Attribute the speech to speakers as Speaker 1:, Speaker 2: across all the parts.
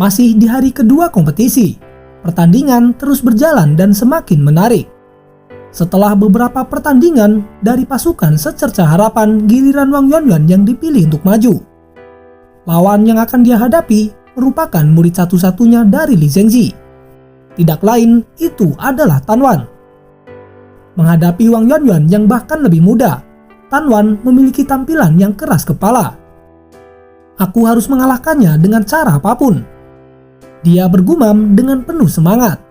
Speaker 1: Masih di hari kedua kompetisi, pertandingan terus berjalan dan semakin menarik. Setelah beberapa pertandingan dari pasukan Secerca Harapan, giliran Wang Yuanyuan yang dipilih untuk maju. Lawan yang akan dia hadapi merupakan murid satu-satunya dari Li Zhengzi. Tidak lain, itu adalah Tan Wan. Menghadapi Wang Yuanyuan yang bahkan lebih muda, Tan Wan memiliki tampilan yang keras kepala. Aku harus mengalahkannya dengan cara apapun. Dia bergumam dengan penuh semangat.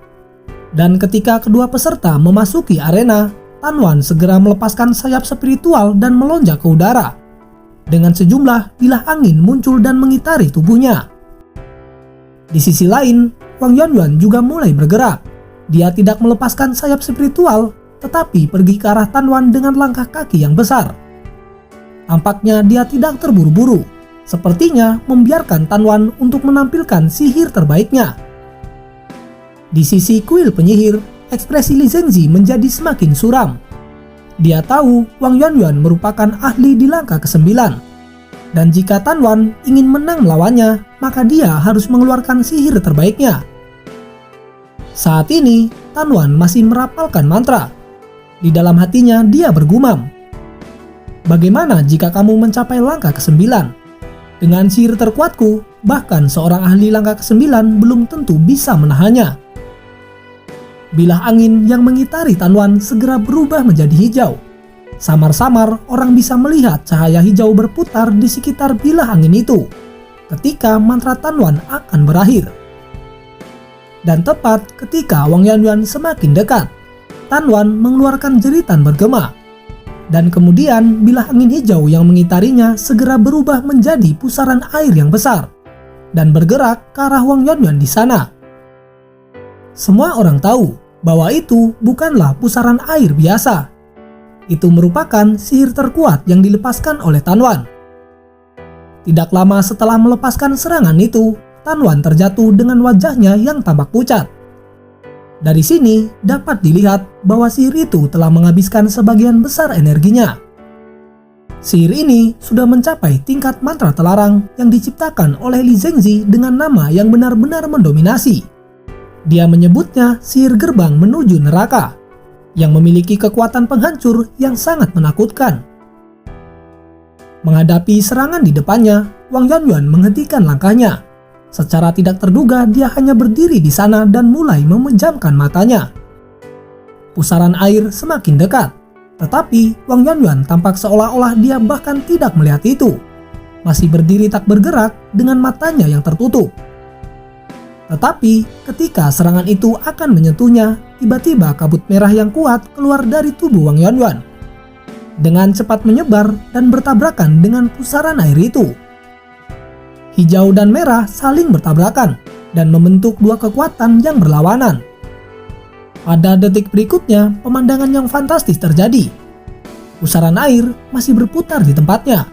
Speaker 1: Dan ketika kedua peserta memasuki arena, Tan Wan segera melepaskan sayap spiritual dan melonjak ke udara. Dengan sejumlah bilah angin muncul dan mengitari tubuhnya. Di sisi lain, Wang Yuanyuan juga mulai bergerak. Dia tidak melepaskan sayap spiritual, tetapi pergi ke arah Tan Wan dengan langkah kaki yang besar. Tampaknya dia tidak terburu-buru. Sepertinya membiarkan Tan Wan untuk menampilkan sihir terbaiknya. Di sisi kuil penyihir, ekspresi Li Zhengzi menjadi semakin suram. Dia tahu Wang Yuanyuan merupakan ahli di langkah ke-9. Dan jika Tan Wan ingin menang melawannya, maka dia harus mengeluarkan sihir terbaiknya. Saat ini, Tan Wan masih merapalkan mantra. Di dalam hatinya dia bergumam, "Bagaimana jika kamu mencapai langkah ke-9? Dengan sihir terkuatku, bahkan seorang ahli langkah ke-9 belum tentu bisa menahannya." Bilah angin yang mengitari Tan Wan segera berubah menjadi hijau. Samar-samar orang bisa melihat cahaya hijau berputar di sekitar bilah angin itu ketika mantra Tan Wan akan berakhir. Dan tepat ketika Wang Yuanyuan semakin dekat, Tan Wan mengeluarkan jeritan bergema. Dan kemudian bilah angin hijau yang mengitarinya segera berubah menjadi pusaran air yang besar dan bergerak ke arah Wang Yuanyuan di sana. Semua orang tahu bahwa itu bukanlah pusaran air biasa. Itu merupakan sihir terkuat yang dilepaskan oleh Tan Wan. Tidak lama setelah melepaskan serangan itu, Tan Wan terjatuh dengan wajahnya yang tampak pucat. Dari sini dapat dilihat bahwa sihir itu telah menghabiskan sebagian besar energinya. Sihir ini sudah mencapai tingkat mantra terlarang yang diciptakan oleh Li Zhengzi dengan nama yang benar-benar mendominasi. Dia menyebutnya sihir gerbang menuju neraka, yang memiliki kekuatan penghancur yang sangat menakutkan. Menghadapi serangan di depannya, Wang Yuanyuan menghentikan langkahnya. Secara tidak terduga dia hanya berdiri di sana dan mulai memejamkan matanya. Pusaran air semakin dekat, tetapi Wang Yuanyuan tampak seolah-olah dia bahkan tidak melihat itu. Masih berdiri tak bergerak dengan matanya yang tertutup. Tetapi ketika serangan itu akan menyentuhnya, tiba-tiba kabut merah yang kuat keluar dari tubuh Wang Yuanyuan. Dengan cepat menyebar dan bertabrakan dengan pusaran air itu. Hijau dan merah saling bertabrakan dan membentuk dua kekuatan yang berlawanan. Pada detik berikutnya, pemandangan yang fantastis terjadi. Pusaran air masih berputar di tempatnya,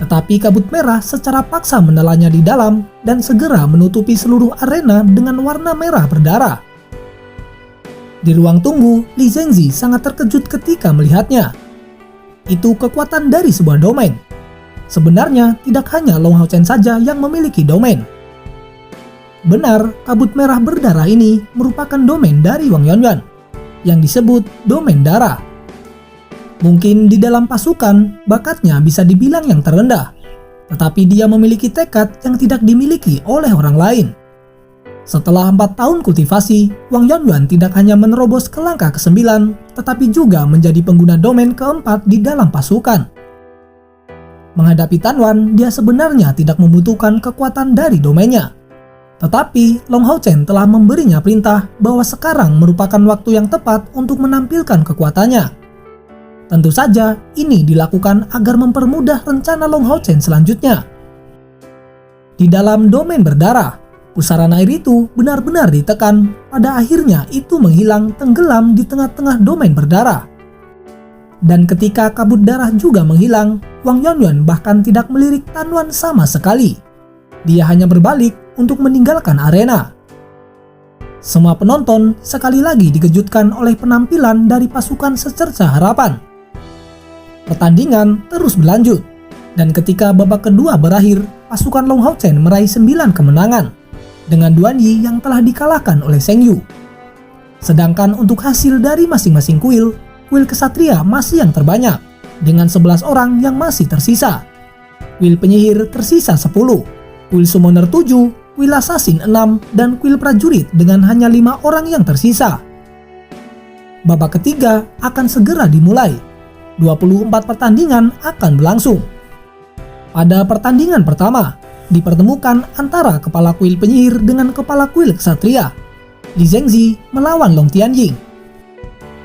Speaker 1: tetapi kabut merah secara paksa menelannya di dalam dan segera menutupi seluruh arena dengan warna merah berdarah. Di ruang tunggu, Li Zhengzi sangat terkejut ketika melihatnya. Itu kekuatan dari sebuah domain. Sebenarnya tidak hanya Long Hao Chen saja yang memiliki domain. Benar, kabut merah berdarah ini merupakan domain dari Wang Yuanyuan yang disebut domain darah. Mungkin di dalam pasukan bakatnya bisa dibilang yang terendah, tetapi dia memiliki tekad yang tidak dimiliki oleh orang lain. Setelah 4 tahun kultivasi, Wang Yuanyuan tidak hanya menerobos ke langkah ke-9, tetapi juga menjadi pengguna domain keempat di dalam pasukan. Menghadapi Tan Wan, dia sebenarnya tidak membutuhkan kekuatan dari domainnya. Tetapi Long Hao Chen telah memberinya perintah bahwa sekarang merupakan waktu yang tepat untuk menampilkan kekuatannya. Tentu saja ini dilakukan agar mempermudah rencana Long Hao Chen selanjutnya. Di dalam domain berdarah, pusaran air itu benar-benar ditekan, pada akhirnya itu menghilang tenggelam di tengah-tengah domain berdarah. Dan ketika kabut darah juga menghilang, Wang Yuanyuan bahkan tidak melirik Tan Wan sama sekali. Dia hanya berbalik untuk meninggalkan arena. Semua penonton sekali lagi dikejutkan oleh penampilan dari pasukan Secerca Harapan. Pertandingan terus berlanjut, dan ketika babak kedua berakhir, pasukan Long Hao Chen meraih 9 kemenangan. dengan Duan Yi yang telah dikalahkan oleh Sheng Yu. Sedangkan untuk hasil dari masing-masing kuil kesatria masih yang terbanyak, dengan 11 orang yang masih tersisa. Kuil penyihir tersisa 10, kuil summoner 7, kuil assassin 6, dan kuil prajurit dengan hanya 5 orang yang tersisa. Babak ketiga akan segera dimulai. 24 pertandingan akan berlangsung. Pada pertandingan pertama, dipertemukan antara kepala kuil penyihir dengan kepala kuil kesatria, Li Zhengzi melawan Long Tianjing.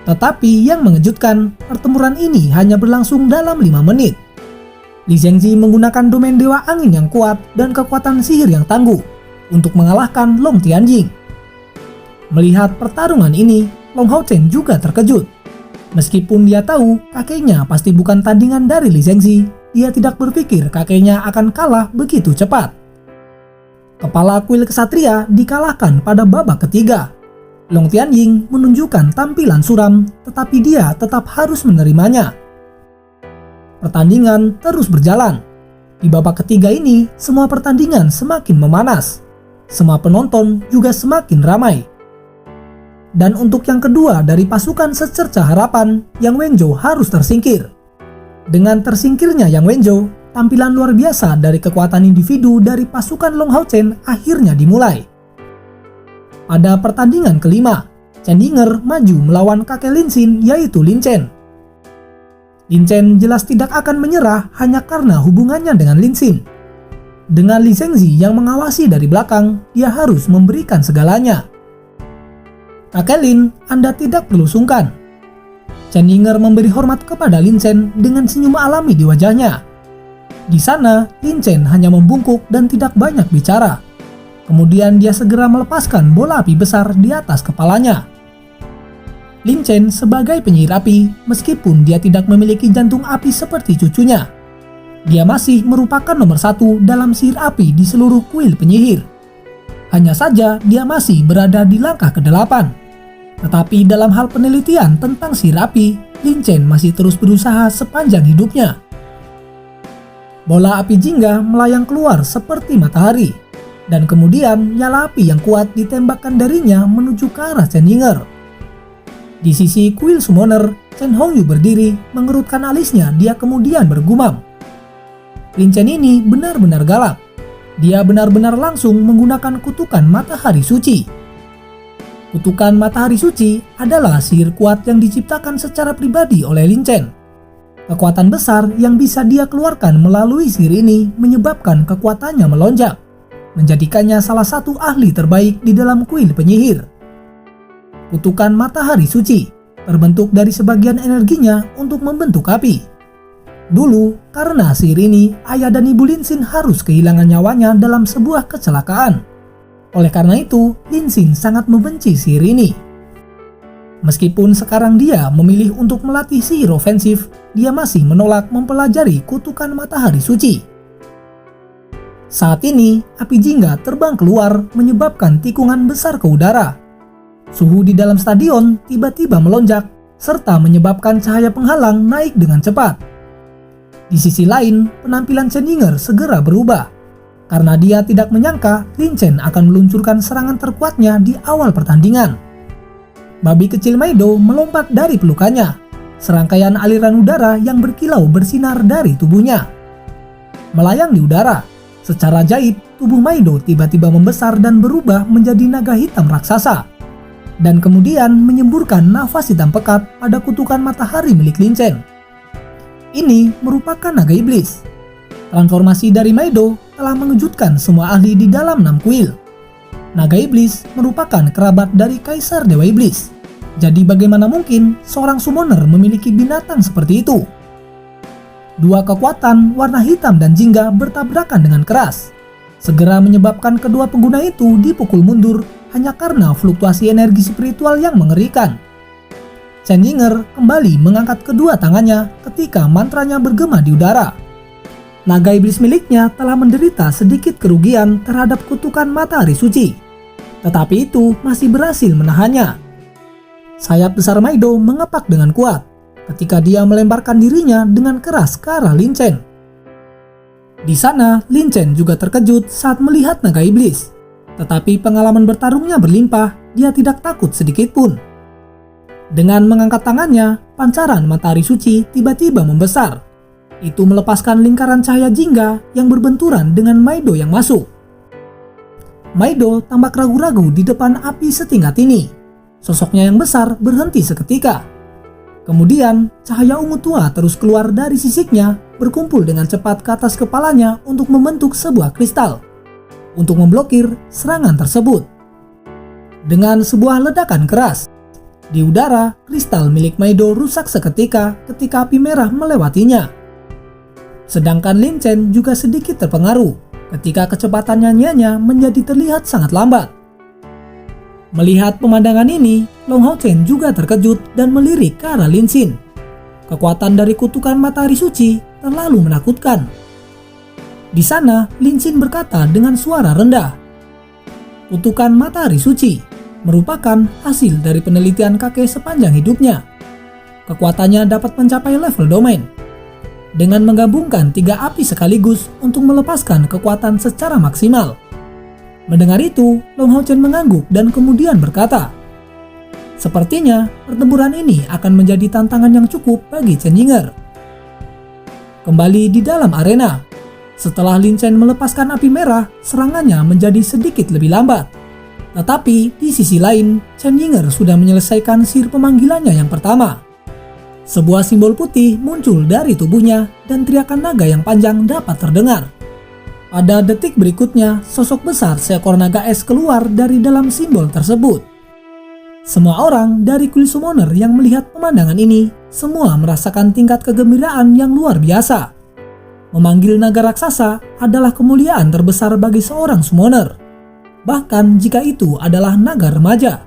Speaker 1: Tetapi yang mengejutkan, pertempuran ini hanya berlangsung dalam 5 menit. Li Zhengzi menggunakan domain dewa angin yang kuat dan kekuatan sihir yang tangguh untuk mengalahkan Long Tianjing. Melihat pertarungan ini, Long Haochen juga terkejut. Meskipun dia tahu kakeknya pasti bukan tandingan dari Li Zhengzi, dia tidak berpikir kakeknya akan kalah begitu cepat. Kepala kuil kesatria dikalahkan pada babak ketiga. Long Tianjing menunjukkan tampilan suram, tetapi dia tetap harus menerimanya. Pertandingan terus berjalan. Di babak ketiga ini, semua pertandingan semakin memanas. Semua penonton juga semakin ramai. Dan untuk yang kedua dari pasukan secerca harapan, Yang Wenzhou harus tersingkir. Dengan tersingkirnya Yang Wenzhou, tampilan luar biasa dari kekuatan individu dari pasukan Long Haochen akhirnya dimulai. Pada pertandingan kelima, Chen Yinger maju melawan kakek Lin Xin yaitu Lin Chen. Lin Chen jelas tidak akan menyerah hanya karena hubungannya dengan Lin Xin. Dengan Li Zhengzi yang mengawasi dari belakang, dia harus memberikan segalanya. Kakek Lin, Anda tidak perlu sungkan. Chen Yinger memberi hormat kepada Lin Chen dengan senyum alami di wajahnya. Di sana, Lin Chen hanya membungkuk dan tidak banyak bicara. Kemudian dia segera melepaskan bola api besar di atas kepalanya. Lin Chen sebagai penyihir api, meskipun dia tidak memiliki jantung api seperti cucunya, dia masih merupakan nomor 1 dalam sihir api di seluruh kuil penyihir. Hanya saja dia masih berada di langkah ke-8. Tetapi dalam hal penelitian tentang sihir api, Lin Chen masih terus berusaha sepanjang hidupnya. Bola api jingga melayang keluar seperti matahari, dan kemudian nyala api yang kuat ditembakkan darinya menuju ke arah Chen Yinger. Di sisi kuil summoner, Chen Hongyu berdiri, mengerutkan alisnya, dia kemudian bergumam. Lin Chen ini benar-benar galak. Dia benar-benar langsung menggunakan kutukan matahari suci. Kutukan matahari suci adalah sihir kuat yang diciptakan secara pribadi oleh Lin Chen. Kekuatan besar yang bisa dia keluarkan melalui sihir ini menyebabkan kekuatannya melonjak, menjadikannya salah satu ahli terbaik di dalam kuil penyihir. Kutukan matahari suci terbentuk dari sebagian energinya untuk membentuk api. Dulu, karena sihir ini, ayah dan ibu Lin Xin harus kehilangan nyawanya dalam sebuah kecelakaan. Oleh karena itu, Lin Xin sangat membenci sihir ini. Meskipun sekarang dia memilih untuk melatih sihir ofensif, dia masih menolak mempelajari kutukan matahari suci. Saat ini, api jingga terbang keluar menyebabkan tikungan besar ke udara. Suhu di dalam stadion tiba-tiba melonjak, serta menyebabkan cahaya penghalang naik dengan cepat. Di sisi lain, penampilan Chen Yinger segera berubah, karena dia tidak menyangka Lin Chen akan meluncurkan serangan terkuatnya di awal pertandingan. Babi kecil Maido melompat dari pelukannya, serangkaian aliran udara yang berkilau bersinar dari tubuhnya. Melayang di udara, secara ajaib, tubuh Maido tiba-tiba membesar dan berubah menjadi naga hitam raksasa, dan kemudian menyemburkan nafas hitam pekat pada kutukan matahari milik Lin Chen. Ini merupakan naga iblis. Transformasi dari Maido telah mengejutkan semua ahli di dalam 6 kuil. Naga iblis merupakan kerabat dari Kaisar Dewa Iblis. Jadi bagaimana mungkin seorang summoner memiliki binatang seperti itu? Dua kekuatan warna hitam dan jingga bertabrakan dengan keras, segera menyebabkan kedua pengguna itu dipukul mundur hanya karena fluktuasi energi spiritual yang mengerikan. Chen Yinger kembali mengangkat kedua tangannya ketika mantranya bergema di udara. Naga iblis miliknya telah menderita sedikit kerugian terhadap kutukan matahari suci, tetapi itu masih berhasil menahannya. Sayap besar Maido mengepak dengan kuat ketika dia melemparkan dirinya dengan keras ke arah Lin Chen. Di sana, Lin Chen juga terkejut saat melihat naga iblis. Tetapi pengalaman bertarungnya berlimpah, dia tidak takut sedikit pun. Dengan mengangkat tangannya, pancaran matahari suci tiba-tiba membesar. Itu melepaskan lingkaran cahaya jingga yang berbenturan dengan Maido yang masuk. Maido tampak ragu-ragu di depan api setingkat ini. Sosoknya yang besar berhenti seketika. Kemudian, cahaya ungu tua terus keluar dari sisiknya, berkumpul dengan cepat ke atas kepalanya untuk membentuk sebuah kristal untuk memblokir serangan tersebut. Dengan sebuah ledakan keras, di udara, kristal milik Maido rusak seketika ketika api merah melewatinya. Sedangkan Lin Chen juga sedikit terpengaruh ketika kecepatan nyanyiannya menjadi terlihat sangat lambat. Melihat pemandangan ini, Long Hao Chen juga terkejut dan melirik ke arah Lin Xin. Kekuatan dari kutukan matahari suci terlalu menakutkan. Di sana, Lin Xin berkata dengan suara rendah, "Kutukan matahari suci merupakan hasil dari penelitian kakek sepanjang hidupnya. Kekuatannya dapat mencapai level domain. Dengan menggabungkan 3 api sekaligus untuk melepaskan kekuatan secara maksimal." Mendengar itu, Long Hao Chen mengangguk dan kemudian berkata, "Sepertinya pertempuran ini akan menjadi tantangan yang cukup bagi Chen Yinger." Kembali di dalam arena, setelah Lin Chen melepaskan api merah, serangannya menjadi sedikit lebih lambat. Tetapi di sisi lain, Chen Yinger sudah menyelesaikan sihir pemanggilannya yang pertama. Sebuah simbol putih muncul dari tubuhnya dan teriakan naga yang panjang dapat terdengar. Pada detik berikutnya, sosok besar seekor naga es keluar dari dalam simbol tersebut. Semua orang dari kuil summoner yang melihat pemandangan ini, semua merasakan tingkat kegembiraan yang luar biasa. Memanggil naga raksasa adalah kemuliaan terbesar bagi seorang summoner, bahkan jika itu adalah naga remaja.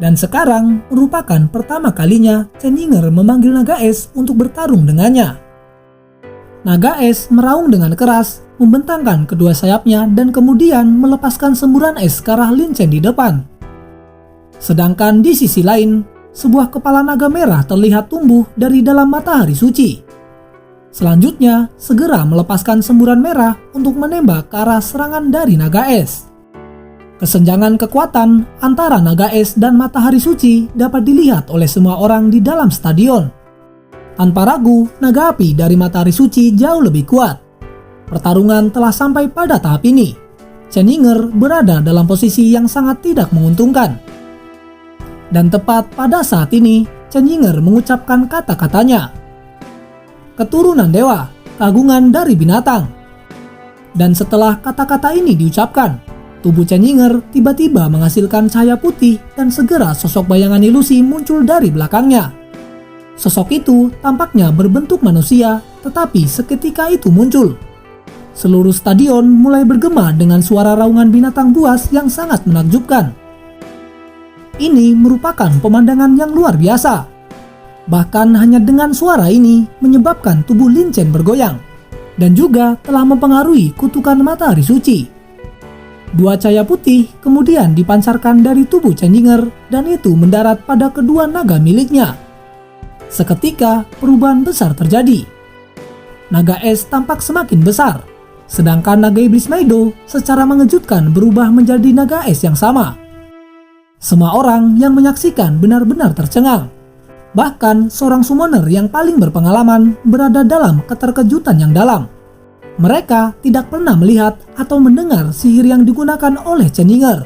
Speaker 1: Dan sekarang merupakan pertama kalinya Chen Yinger memanggil naga es untuk bertarung dengannya. Naga es meraung dengan keras, membentangkan kedua sayapnya dan kemudian melepaskan semburan es ke arah Lin Chen di depan. Sedangkan di sisi lain, sebuah kepala naga merah terlihat tumbuh dari dalam matahari suci. Selanjutnya, segera melepaskan semburan merah untuk menembak ke arah serangan dari naga es. Kesenjangan kekuatan antara naga es dan matahari suci dapat dilihat oleh semua orang di dalam stadion. Tanpa ragu, naga api dari matahari suci jauh lebih kuat. Pertarungan telah sampai pada tahap ini. Chen Yinger berada dalam posisi yang sangat tidak menguntungkan. Dan tepat pada saat ini, Chen Yinger mengucapkan kata-katanya, "Keturunan dewa, kagungan dari binatang." Dan setelah kata-kata ini diucapkan, tubuh Chen Yinger tiba-tiba menghasilkan cahaya putih dan segera sosok bayangan ilusi muncul dari belakangnya. Sosok itu tampaknya berbentuk manusia, tetapi seketika itu muncul. Seluruh stadion mulai bergema dengan suara raungan binatang buas yang sangat menakjubkan. Ini merupakan pemandangan yang luar biasa. Bahkan hanya dengan suara ini menyebabkan tubuh Lin Chen bergoyang dan juga telah mempengaruhi kutukan matahari suci. 2 cahaya putih kemudian dipancarkan dari tubuh Chen Yinger dan itu mendarat pada kedua naga miliknya. Seketika perubahan besar terjadi. Naga es tampak semakin besar, sedangkan naga iblis Maido secara mengejutkan berubah menjadi naga es yang sama. Semua orang yang menyaksikan benar-benar tercengang. Bahkan seorang summoner yang paling berpengalaman berada dalam keterkejutan yang dalam. Mereka tidak pernah melihat atau mendengar sihir yang digunakan oleh Chen Yinger.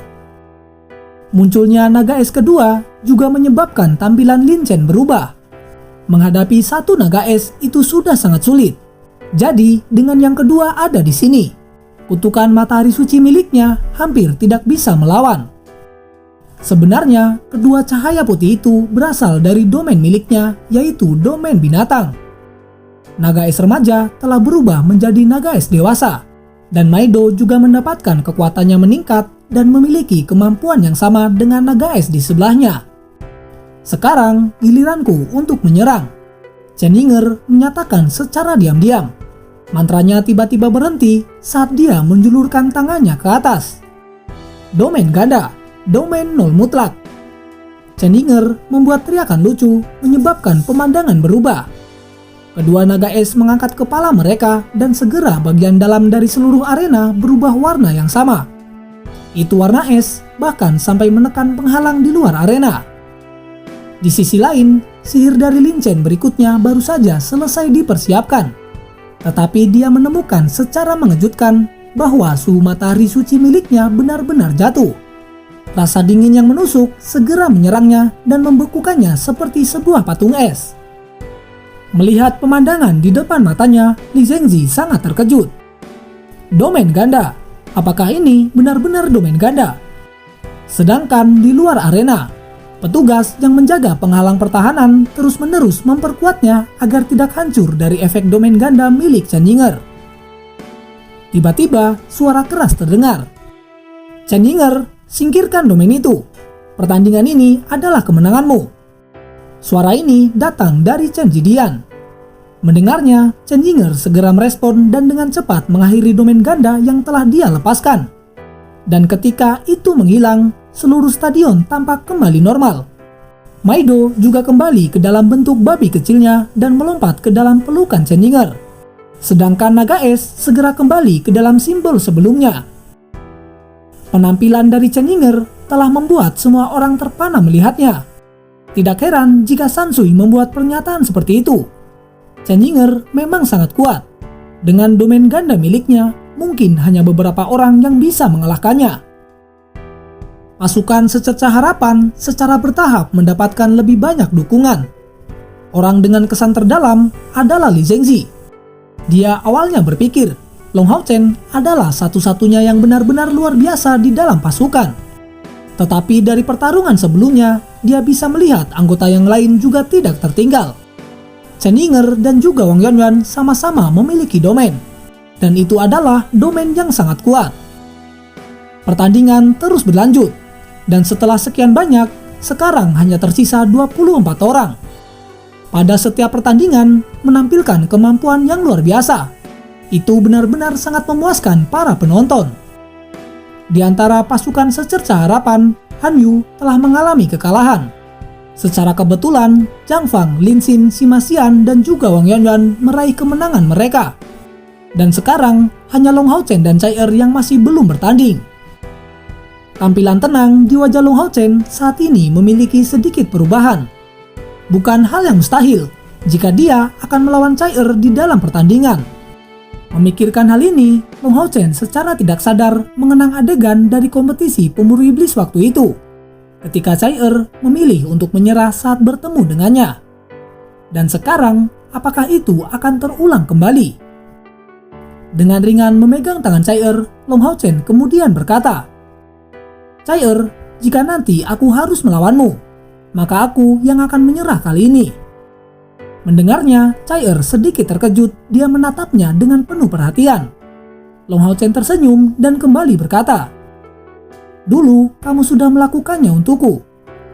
Speaker 1: Munculnya naga es kedua juga menyebabkan tampilan Lin Chen berubah. Menghadapi satu naga es itu sudah sangat sulit. Jadi dengan yang kedua ada di sini, kutukan matahari suci miliknya hampir tidak bisa melawan. Sebenarnya, kedua cahaya putih itu berasal dari domain miliknya, yaitu domain binatang. Naga es remaja telah berubah menjadi naga es dewasa, dan Maido juga mendapatkan kekuatannya meningkat dan memiliki kemampuan yang sama dengan naga es di sebelahnya. Sekarang, giliranku untuk menyerang. Chen Yinger menyatakan secara diam-diam. Mantranya tiba-tiba berhenti saat dia menjulurkan tangannya ke atas. Domain ganda. Domain nol mutlak. Chen Yinger membuat teriakan lucu menyebabkan pemandangan berubah. Kedua naga es mengangkat kepala mereka dan segera bagian dalam dari seluruh arena berubah warna yang sama. Itu warna es, bahkan sampai menekan penghalang di luar arena. Di sisi lain, sihir dari Lin Chen berikutnya baru saja selesai dipersiapkan. Tetapi dia menemukan secara mengejutkan bahwa suhu matahari suci miliknya benar-benar jatuh. Rasa dingin yang menusuk segera menyerangnya dan membekukannya seperti sebuah patung es. Melihat pemandangan di depan matanya, Li Zhengzi sangat terkejut. Domain ganda. Apakah ini benar-benar domain ganda? Sedangkan di luar arena, petugas yang menjaga penghalang pertahanan terus-menerus memperkuatnya agar tidak hancur dari efek domain ganda milik Chen Yinger. Tiba-tiba suara keras terdengar. Chen Yinger, singkirkan domain itu. Pertandingan ini adalah kemenanganmu. Suara ini datang dari Chen Jidian. Mendengarnya, Chen Yinger segera merespon dan dengan cepat mengakhiri domain ganda yang telah dia lepaskan. Dan ketika itu menghilang, seluruh stadion tampak kembali normal. Maido juga kembali ke dalam bentuk babi kecilnya dan melompat ke dalam pelukan Chen Yinger. Sedangkan naga es segera kembali ke dalam simbol sebelumnya. Penampilan dari Chen Yinger telah membuat semua orang terpana melihatnya. Tidak heran jika Sansui membuat pernyataan seperti itu. Chen Yinger memang sangat kuat. Dengan domain ganda miliknya, mungkin hanya beberapa orang yang bisa mengalahkannya. Pasukan Secercah Harapan secara bertahap mendapatkan lebih banyak dukungan. Orang dengan kesan terdalam adalah Li Zhengzi. Dia awalnya berpikir Long Hao Chen adalah satu-satunya yang benar-benar luar biasa di dalam pasukan. Tetapi dari pertarungan sebelumnya, dia bisa melihat anggota yang lain juga tidak tertinggal. Chen Yinger dan juga Wang Yuanyuan sama-sama memiliki domain, dan itu adalah domain yang sangat kuat. Pertandingan terus berlanjut, dan setelah sekian banyak, sekarang hanya tersisa 24 orang. Pada setiap pertandingan, menampilkan kemampuan yang luar biasa. Itu benar-benar sangat memuaskan para penonton. Di antara pasukan Secercah Harapan, Han Yu telah mengalami kekalahan. Secara kebetulan, Zhang Fang, Lin Xin, Sima Xian, dan juga Wang Yuanyuan meraih kemenangan mereka. Dan sekarang, hanya Long Hao Chen dan Cai Er yang masih belum bertanding. Tampilan tenang di wajah Long Hao Chen saat ini memiliki sedikit perubahan. Bukan hal yang mustahil jika dia akan melawan Cai Er di dalam pertandingan. Memikirkan hal ini, Long Hao Chen secara tidak sadar mengenang adegan dari kompetisi pemburu iblis waktu itu, ketika Cai Er memilih untuk menyerah saat bertemu dengannya. Dan sekarang, apakah itu akan terulang kembali? Dengan ringan memegang tangan Cai Er, Long Hao Chen kemudian berkata, "Cai Er, jika nanti aku harus melawanmu, maka aku yang akan menyerah kali ini." Mendengarnya, Cai Er sedikit terkejut. Dia menatapnya dengan penuh perhatian. Long Hao Chen tersenyum dan kembali berkata, "Dulu kamu sudah melakukannya untukku.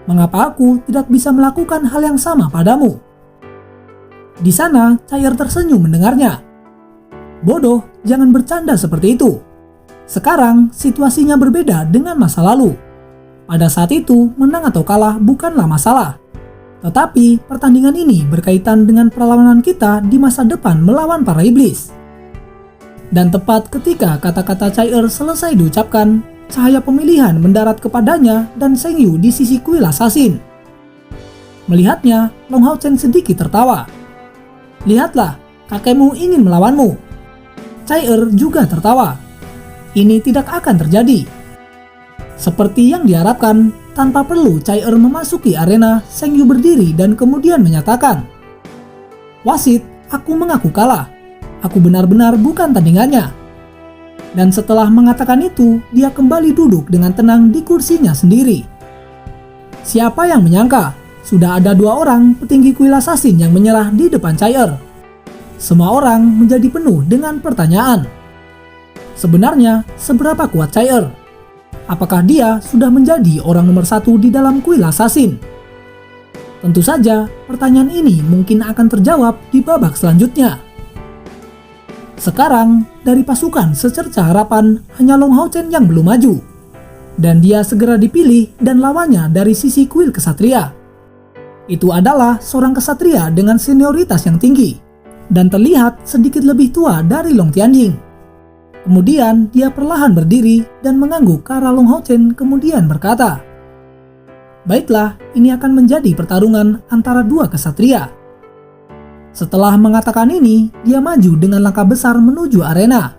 Speaker 1: Mengapa aku tidak bisa melakukan hal yang sama padamu?" Di sana, Cai Er tersenyum mendengarnya. "Bodoh, jangan bercanda seperti itu. Sekarang situasinya berbeda dengan masa lalu. Pada saat itu, menang atau kalah bukanlah masalah. Tetapi pertandingan ini berkaitan dengan perlawanan kita di masa depan melawan para iblis." Dan tepat ketika kata-kata Cai Er selesai diucapkan, cahaya pemilihan mendarat kepadanya dan Sheng Yu di sisi kuil assassin. Melihatnya, Long Hao Chen sedikit tertawa. "Lihatlah, kakekmu ingin melawanmu." Cai Er juga tertawa. Ini tidak akan terjadi. Seperti yang diharapkan, tanpa perlu Cai Er memasuki arena, Sheng Yu berdiri dan kemudian menyatakan, "Wasit, aku mengaku kalah. Aku benar-benar bukan tandingannya." Dan setelah mengatakan itu, dia kembali duduk dengan tenang di kursinya sendiri. Siapa yang menyangka, sudah ada 2 orang petinggi kuil assassin yang menyerah di depan Cai Er. Semua orang menjadi penuh dengan pertanyaan. Sebenarnya, seberapa kuat Cai Er? Apakah dia sudah menjadi orang nomor 1 di dalam kuil assassin? Tentu saja, pertanyaan ini mungkin akan terjawab di babak selanjutnya. Sekarang, dari pasukan Secercah Harapan, hanya Long Hao Chen yang belum maju. Dan dia segera dipilih dan lawannya dari sisi kuil kesatria. Itu adalah seorang kesatria dengan senioritas yang tinggi, dan terlihat sedikit lebih tua dari Long Tianjing. Kemudian dia perlahan berdiri dan mengangguk ke arah Long Hao Chen, kemudian berkata, "Baiklah, ini akan menjadi pertarungan antara dua kesatria." Setelah mengatakan ini, dia maju dengan langkah besar menuju arena.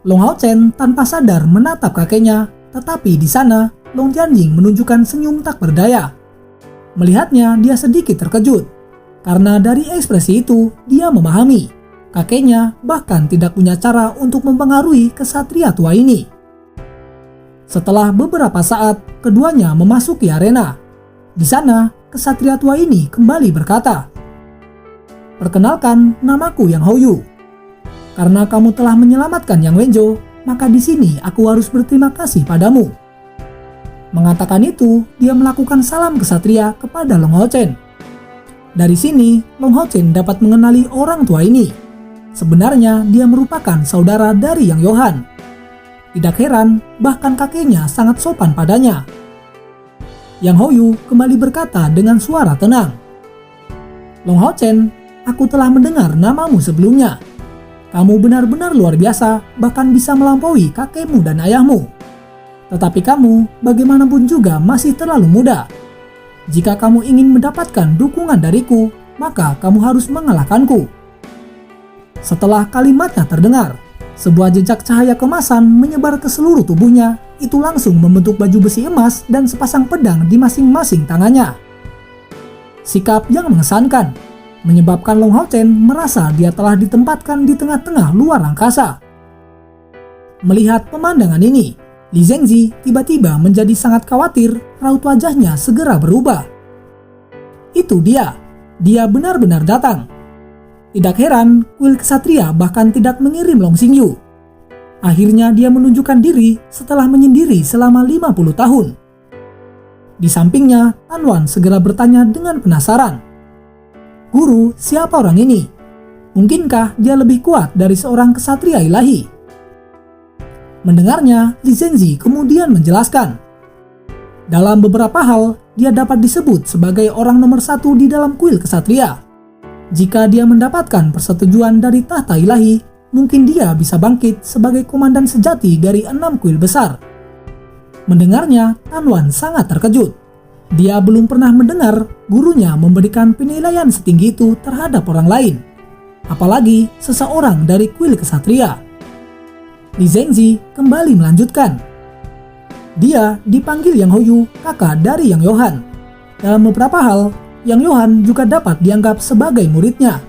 Speaker 1: Long Hao Chen tanpa sadar menatap kakeknya, tetapi di sana Long Jianjing menunjukkan senyum tak berdaya. Melihatnya, dia sedikit terkejut, karena dari ekspresi itu dia memahami kakeknya bahkan tidak punya cara untuk mempengaruhi kesatria tua ini. Setelah beberapa saat, keduanya memasuki arena. Di sana, kesatria tua ini kembali berkata, "Perkenalkan, namaku Yang Houyu. Karena kamu telah menyelamatkan Yang Wenjo, maka di sini aku harus berterima kasih padamu." Mengatakan itu, dia melakukan salam kesatria kepada Long Hao Chen. Dari sini, Long Hao Chen dapat mengenali orang tua ini. Sebenarnya dia merupakan saudara dari Yang Yohan. Tidak heran, bahkan kakeknya sangat sopan padanya. Yang Houyu kembali berkata dengan suara tenang, "Long Hao Chen, aku telah mendengar namamu sebelumnya. Kamu benar-benar luar biasa, bahkan bisa melampaui kakekmu dan ayahmu. Tetapi kamu bagaimanapun juga masih terlalu muda. Jika kamu ingin mendapatkan dukungan dariku, maka kamu harus mengalahkanku." Setelah kalimatnya terdengar, sebuah jejak cahaya kemasan menyebar ke seluruh tubuhnya. Itu langsung membentuk baju besi emas dan sepasang pedang di masing-masing tangannya. Sikap yang mengesankan menyebabkan Long Hao Chen merasa dia telah ditempatkan di tengah-tengah luar angkasa. Melihat pemandangan ini, Li Zhengzi tiba-tiba menjadi sangat khawatir. Raut wajahnya segera berubah. Itu dia benar-benar datang. Tidak heran, kuil kesatria bahkan tidak mengirim Long Xingyu. Akhirnya dia menunjukkan diri setelah menyendiri selama 50 tahun. Di sampingnya, Tan Wan segera bertanya dengan penasaran, "Guru, siapa orang ini? Mungkinkah dia lebih kuat dari seorang kesatria ilahi?" Mendengarnya, Li Zhengzi kemudian menjelaskan, dalam beberapa hal, dia dapat disebut sebagai orang nomor satu di dalam kuil kesatria. Jika dia mendapatkan persetujuan dari tahta ilahi, mungkin dia bisa bangkit sebagai komandan sejati dari 6 kuil besar. Mendengarnya, Tan Wan sangat terkejut. Dia belum pernah mendengar gurunya memberikan penilaian setinggi itu terhadap orang lain, apalagi seseorang dari kuil kesatria. Li Zhengzi kembali melanjutkan, "Dia dipanggil Yang Houyu, kakak dari Yang Yohan. Dalam beberapa hal, Yang Yohan juga dapat dianggap sebagai muridnya.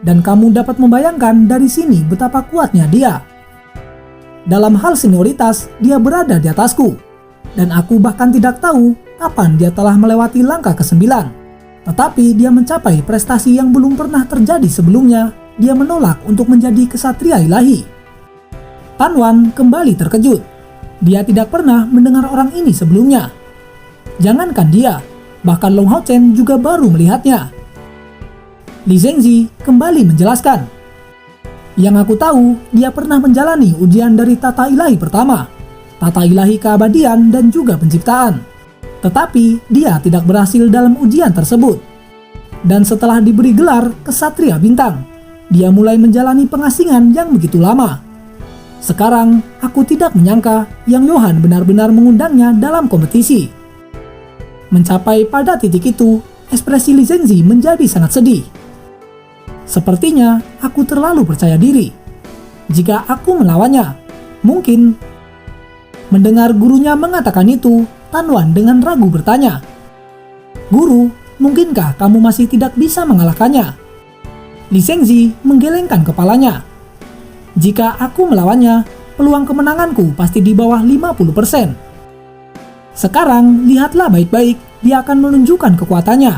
Speaker 1: Dan kamu dapat membayangkan dari sini betapa kuatnya dia. Dalam hal senioritas, dia berada di atasku. Dan aku bahkan tidak tahu kapan dia telah melewati langkah ke-9. Tetapi dia mencapai prestasi yang belum pernah terjadi sebelumnya. Dia menolak untuk menjadi kesatria ilahi." Tan Wan kembali terkejut. Dia tidak pernah mendengar orang ini sebelumnya. Jangankan dia, bahkan Long Hao Chen juga baru melihatnya. Li Zhengzi kembali menjelaskan, "Yang aku tahu, dia pernah menjalani ujian dari tata ilahi pertama, tata ilahi keabadian dan juga penciptaan. Tetapi dia tidak berhasil dalam ujian tersebut. Dan setelah diberi gelar kesatria bintang, dia mulai menjalani pengasingan yang begitu lama. Sekarang, aku tidak menyangka Yang Yohan benar-benar mengundangnya dalam kompetisi." Mencapai pada titik itu, ekspresi Li Zhengzi menjadi sangat sedih. "Sepertinya aku terlalu percaya diri. Jika aku melawannya, mungkin..." Mendengar gurunya mengatakan itu, Tan Wan dengan ragu bertanya, "Guru, mungkinkah kamu masih tidak bisa mengalahkannya?" Li Zhengzi menggelengkan kepalanya. "Jika aku melawannya, peluang kemenanganku pasti di bawah 50%. Sekarang, lihatlah baik-baik, dia akan menunjukkan kekuatannya.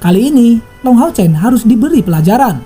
Speaker 1: Kali ini, Long Hao Chen harus diberi pelajaran."